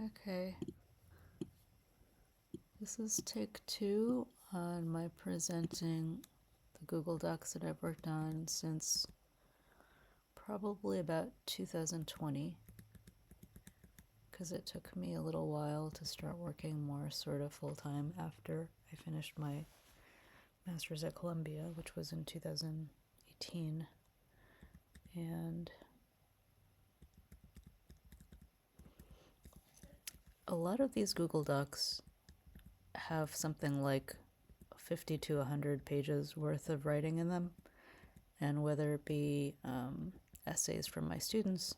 Okay. This is take 2 on my presenting the Google Docs that I've worked on since probably about 2020, because it took me a little while to start working more sort of full-time after I finished my master's at Columbia, which was in 2018. And a lot of these Google Docs have something like 50 to 100 pages worth of writing in them, and whether it be essays from my students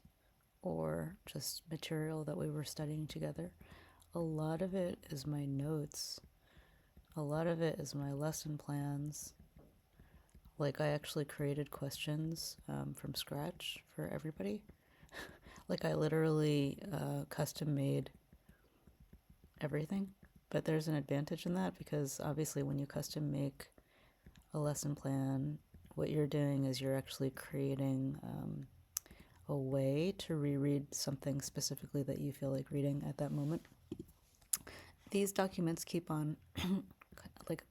or just material that we were studying together, a lot of it is my notes. A lot of it is my lesson plans. Like, I actually created questions from scratch for everybody. Like, I literally custom made everything. But there's an advantage in that, because obviously when you custom make a lesson plan, what you're doing is you're actually creating a way to reread something specifically that you feel like reading at that moment. These documents keep on, like,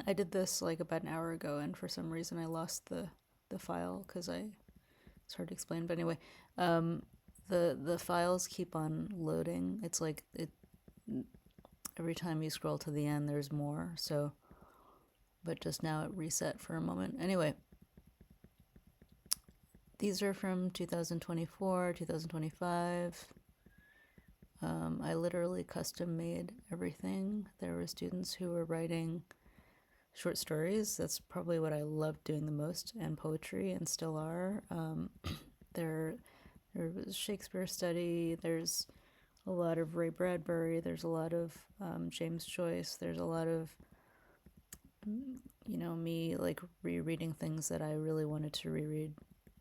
I did this like about an hour ago, and for some reason I lost the file because it's hard to explain. But anyway, the files keep on loading. It's like every time you scroll to the end, there's more. So, but just now it reset for a moment. Anyway, these are from 2024, 2025. I literally custom made everything. There were students who were writing short stories. That's probably what I loved doing the most, and poetry, and still are. There was Shakespeare study. There's a lot of Ray Bradbury. There's a lot of James Joyce. There's a lot of, me like rereading things that I really wanted to reread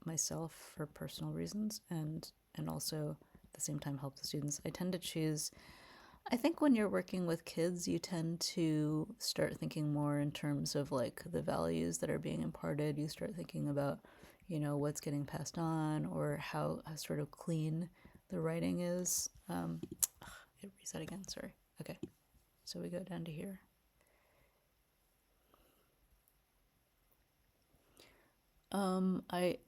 myself for personal reasons, and also at the same time help the students. I tend to choose, I think when you're working with kids, you tend to start thinking more in terms of like the values that are being imparted. You start thinking about, what's getting passed on, or how sort of clean the writing is. It reset again, sorry. Okay, so we go down to here.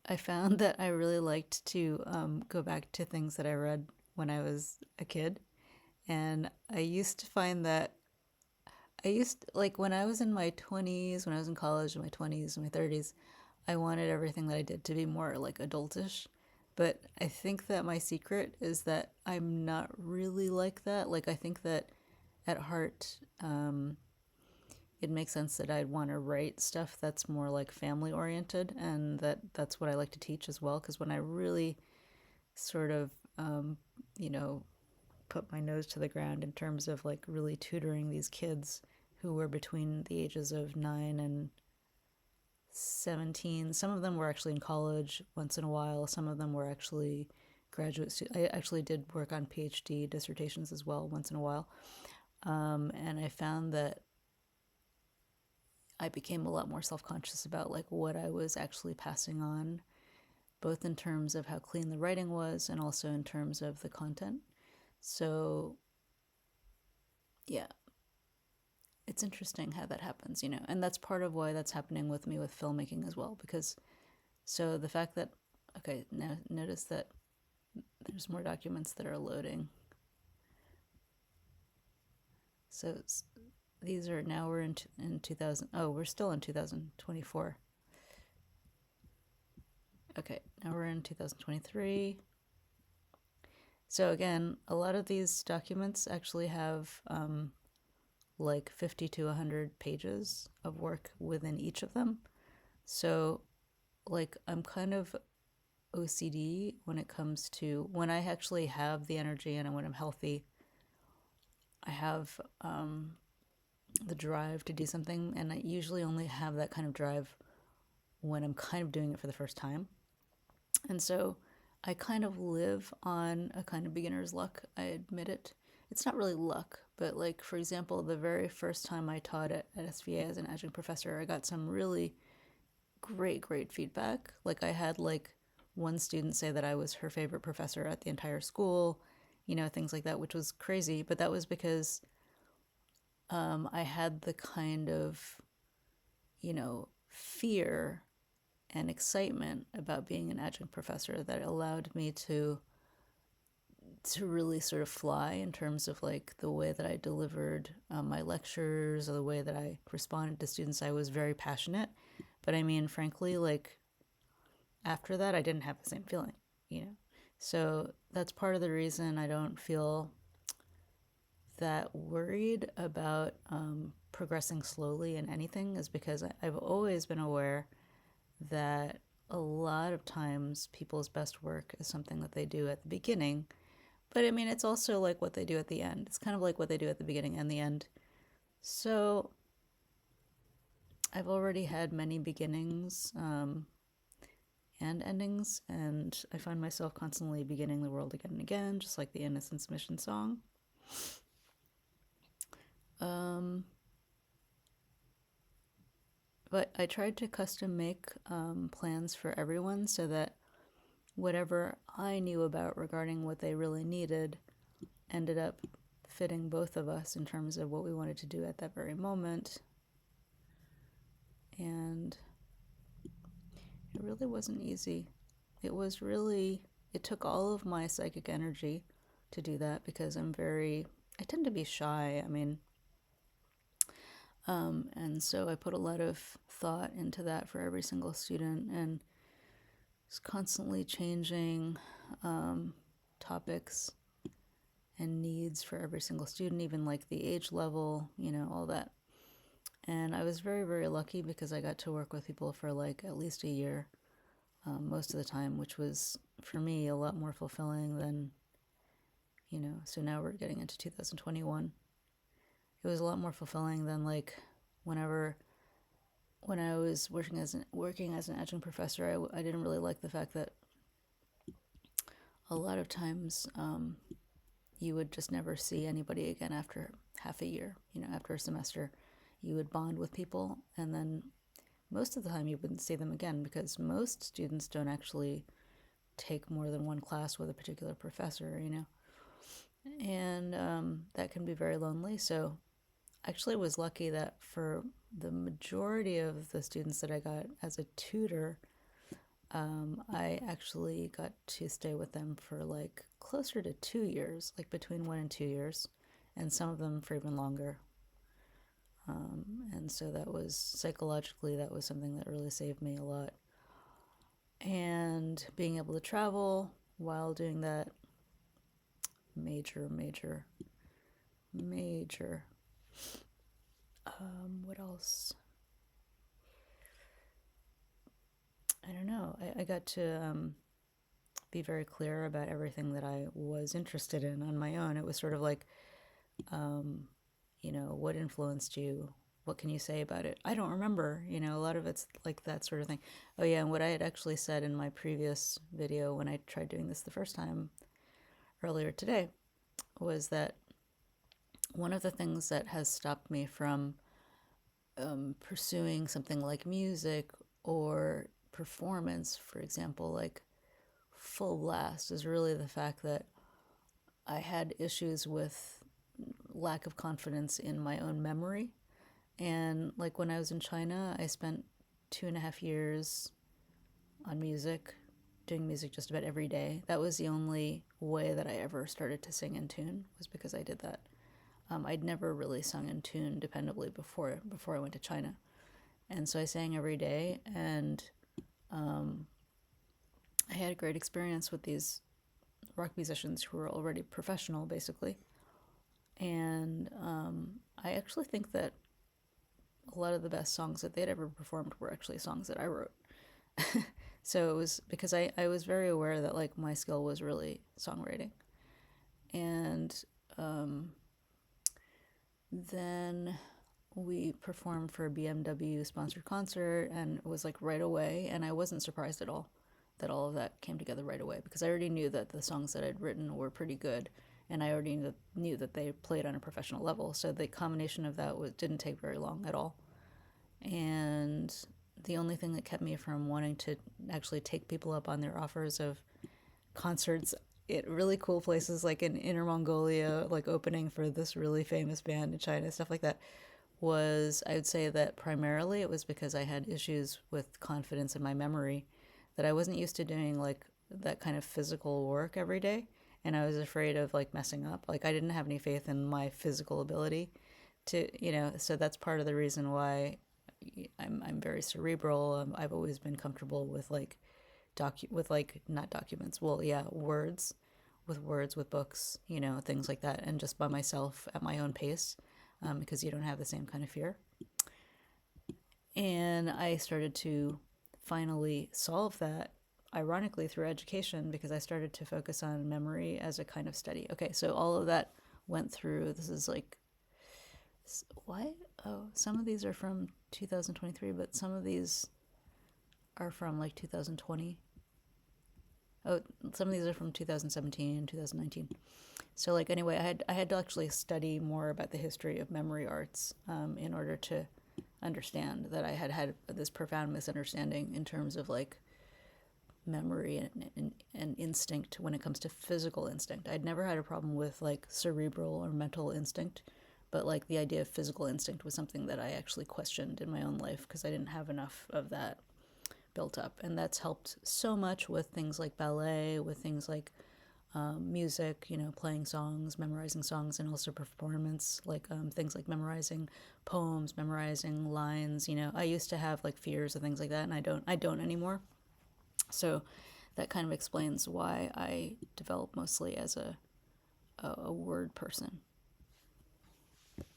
I found that I really liked to go back to things that I read when I was a kid. And I used to find that like when I was in my 20s, when I was in college, in my 20s, in my 30s, I wanted everything that I did to be more like adultish. But I think that my secret is that I'm not really like that. Like, I think that at heart, it makes sense that I'd want to write stuff that's more like family oriented, and that's what I like to teach as well. Because when I really sort of, you know, put my nose to the ground in terms of like really tutoring these kids who were between the ages of 9 and 17. Some of them were actually in college once in a while. Some of them were actually graduate students. I actually did work on PhD dissertations as well once in a while. And I found that I became a lot more self-conscious about like what I was actually passing on, both in terms of how clean the writing was and also in terms of the content. So yeah, it's interesting how that happens, and that's part of why that's happening with me with filmmaking as well. Because so the fact that, okay, now notice that there's more documents that are loading. So these are, now we're in 2000. Oh, we're still in 2024. Okay, now we're in 2023. So again, a lot of these documents actually have like 50 to 100 pages of work within each of them. So like I'm kind of OCD when it comes to when I actually have the energy and when I'm healthy. I have the drive to do something, and I usually only have that kind of drive when I'm kind of doing it for the first time. And so I kind of live on a kind of beginner's luck, I admit it. It's not really luck, but like, for example, the very first time I taught at SVA as an adjunct professor, I got some really great feedback. Like, I had like one student say that I was her favorite professor at the entire school, things like that, which was crazy. But that was because I had the kind of, fear and excitement about being an adjunct professor that allowed me to really sort of fly in terms of like the way that I delivered my lectures or the way that I responded to students. I was very passionate, but I mean, frankly, like after that, I didn't have the same feeling, you know. So that's part of the reason I don't feel that worried about progressing slowly in anything, is because I've always been aware that a lot of times people's best work is something that they do at the beginning. But I mean, it's also like what they do at the end. It's kind of like what they do at the beginning and the end. So I've already had many beginnings and endings, and I find myself constantly beginning the world again and again, just like the Innocence Mission song. But I tried to custom make plans for everyone so that whatever I knew about regarding what they really needed ended up fitting both of us in terms of what we wanted to do at that very moment. And it really wasn't easy. It took all of my psychic energy to do that because I tend to be shy. I mean, and so I put a lot of thought into that for every single student, and was constantly changing topics and needs for every single student, even like the age level, all that. And I was very, very lucky because I got to work with people for like at least a year most of the time, which was for me a lot more fulfilling than, so now we're getting into 2021. It was a lot more fulfilling than like when I was working as an adjunct professor. I didn't really like the fact that a lot of times you would just never see anybody again after half a year. After a semester, you would bond with people, and then most of the time you wouldn't see them again because most students don't actually take more than one class with a particular professor, and that can be very lonely. So actually was lucky that for the majority of the students that I got as a tutor, I actually got to stay with them for like closer to 2 years, like between 1 and 2 years, and some of them for even longer. And so that was psychologically, that was something that really saved me a lot. And being able to travel while doing that, major. What else? I don't know. I got to be very clear about everything that I was interested in on my own. It was sort of like, what influenced you? What can you say about it? I don't remember. A lot of it's like that sort of thing. Oh, yeah, and what I had actually said in my previous video when I tried doing this the first time earlier today was that one of the things that has stopped me from pursuing something like music or performance, for example, like full blast, is really the fact that I had issues with lack of confidence in my own memory. And like when I was in China, I spent 2.5 years on music, doing music just about every day. That was the only way that I ever started to sing in tune, was because I did that. I'd never really sung in tune dependably before I went to China. And so I sang every day, and I had a great experience with these rock musicians who were already professional, basically. And I actually think that a lot of the best songs that they'd ever performed were actually songs that I wrote. So it was because I was very aware that like my skill was really songwriting. And then we performed for a BMW sponsored concert, and it was like right away, and I wasn't surprised at all that all of that came together right away, because I already knew that the songs that I'd written were pretty good, and I already knew that they played on a professional level. So the combination of that didn't take very long at all. And the only thing that kept me from wanting to actually take people up on their offers of concerts really cool places like in Inner Mongolia, like opening for this really famous band in China, stuff like that, was, I would say that primarily it was because I had issues with confidence in my memory, that I wasn't used to doing like that kind of physical work every day. And I was afraid of like messing up. Like I didn't have any faith in my physical ability to, so that's part of the reason why I'm very cerebral. I've always been comfortable with like with like not documents. Well, yeah, words, with books, things like that, and just by myself at my own pace, because you don't have the same kind of fear. And I started to finally solve that, ironically, through education, because I started to focus on memory as a kind of study. Okay, so all of that went through. This is like, what? Oh, some of these are from 2023, but some of these are from like 2020. Oh, some of these are from 2017, 2019. So like anyway, I had to actually study more about the history of memory arts, in order to understand that I had this profound misunderstanding in terms of like memory and instinct when it comes to physical instinct. I'd never had a problem with like cerebral or mental instinct, but like the idea of physical instinct was something that I actually questioned in my own life because I didn't have enough of that built up. And that's helped so much with things like ballet, with things like music, playing songs, memorizing songs, and also performance, like things like memorizing poems, memorizing lines. I used to have like fears and things like that, and I don't anymore. So that kind of explains why I develop mostly as a word person.